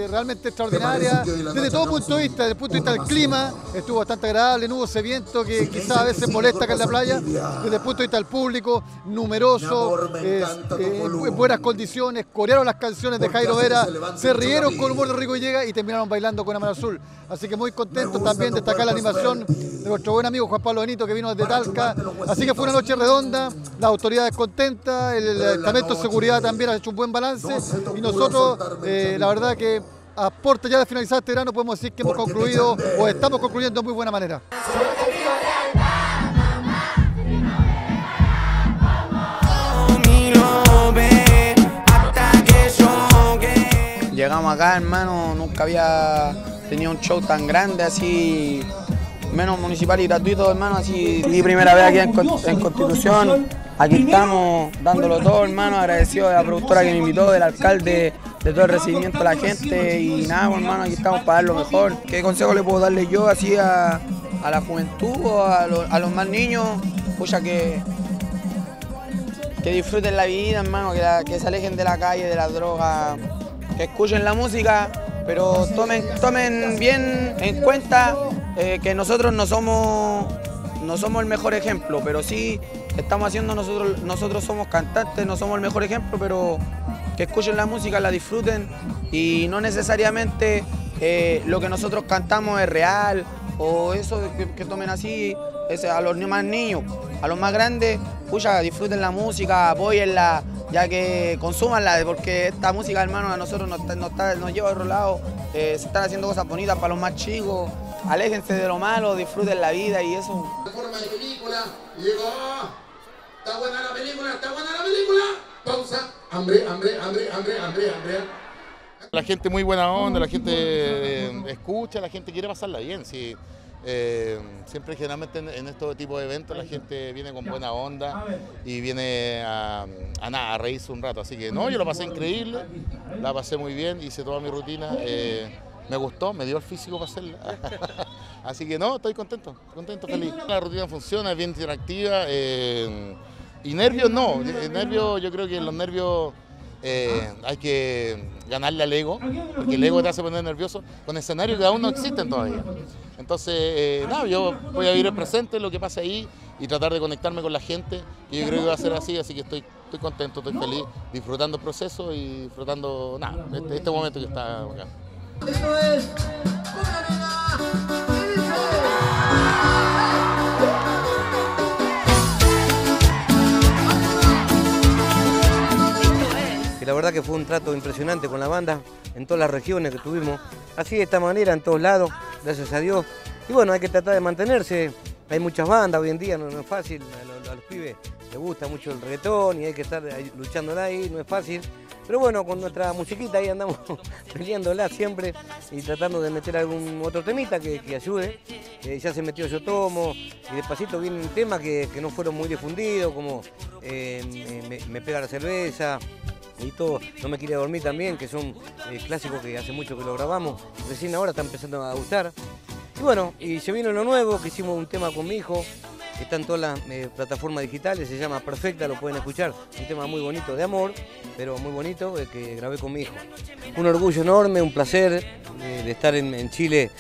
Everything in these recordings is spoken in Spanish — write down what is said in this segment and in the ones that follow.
realmente extraordinaria, desde todo punto de vista, desde el punto de vista del clima, estuvo bastante agradable, no hubo ese viento que quizás a veces molesta acá en la playa, desde el punto de vista del público, numeroso, en buenas condiciones, corearon las canciones de Jairo Vera, se rieron con Humor de Rico Llega y terminaron bailando con Amar Azul. Así que muy contentos también de destacar la animación de nuestro buen amigo Juan Pablo Benito, que vino desde Talca. Así que fue una noche redonda, las autoridades contentas, el estamento de seguridad también ha hecho un buen balance y nosotros, la verdad que a puerta ya de finalizar este verano podemos decir que hemos concluido o estamos concluyendo de muy buena manera. Llegamos acá, hermano, nunca había tenido un show tan grande, así, menos municipal y gratuito, hermano, así, mi primera vez aquí en Constitución. Aquí estamos dándolo todo, hermano, agradecido de la productora que me invitó, del alcalde, de todo el recibimiento de la gente y nada, hermano, aquí estamos para dar lo mejor. ¿Qué consejo le puedo darle yo así a la juventud o a los más niños? Pucha, que disfruten la vida, hermano, que se alejen de la calle, de las drogas, que escuchen la música, pero tomen bien en cuenta que nosotros no somos el mejor ejemplo, pero sí estamos haciendo nosotros somos cantantes, no somos el mejor ejemplo, pero que escuchen la música, la disfruten y no necesariamente lo que nosotros cantamos es real o eso que tomen así, a los más niños, a los más grandes, pucha, disfruten la música, apóyenla, ya que consúmanla, porque esta música, hermano, a nosotros nos lleva a otro lado, se están haciendo cosas bonitas para los más chicos, aléjense de lo malo, disfruten la vida y eso. Forma de película, y digo, está buena la película, pausa, hambre. La gente muy buena onda, la gente escucha, la gente quiere pasarla bien, sí. Siempre generalmente en estos tipos de eventos la gente viene con buena onda y viene a reírse un rato, así que no, yo lo pasé increíble, la pasé muy bien, hice toda mi rutina, me gustó, me dio el físico para hacerla, así que no, estoy contento, feliz. La rutina funciona, es bien interactiva y nervios no, yo creo que los nervios hay que ganarle al ego, porque el ego te hace poner nervioso con escenarios que aún no existen todavía. Entonces, nada, yo voy a vivir el presente, lo que pasa ahí, y tratar de conectarme con la gente, y yo creo que va a ser así que estoy contento, estoy feliz, disfrutando el proceso y disfrutando este momento que está acá. La verdad que fue un trato impresionante con la banda en todas las regiones que tuvimos, así de esta manera en todos lados, gracias a Dios. Y bueno, hay que tratar de mantenerse, hay muchas bandas hoy en día, no es fácil, a los pibes les gusta mucho el reggaetón y hay que estar luchándola ahí, no es fácil. Pero bueno, con nuestra musiquita ahí andamos peleándola siempre y tratando de meter algún otro temita que ayude. Ya se metió Yo Tomo y despacito vienen temas que no fueron muy difundidos, como Me Pega la Cerveza, y todo, No Me Quiere Dormir también, que son clásicos que hace mucho que lo grabamos, recién ahora está empezando a gustar. Y bueno, y se vino lo nuevo, que hicimos un tema con mi hijo, que está en todas las plataformas digitales, se llama Perfecta, lo pueden escuchar, un tema muy bonito de amor, pero muy bonito, que grabé con mi hijo. Un orgullo enorme, un placer de estar en Chile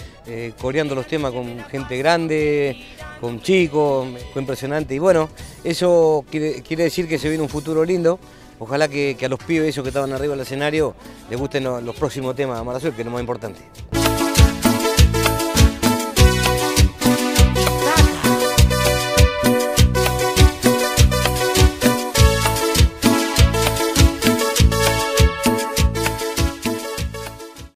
coreando los temas con gente grande, con chicos, fue impresionante y bueno, eso quiere decir que se viene un futuro lindo. Ojalá que a los pibes esos que estaban arriba del escenario les gusten los próximos temas de Amar Azul, que es lo más importante.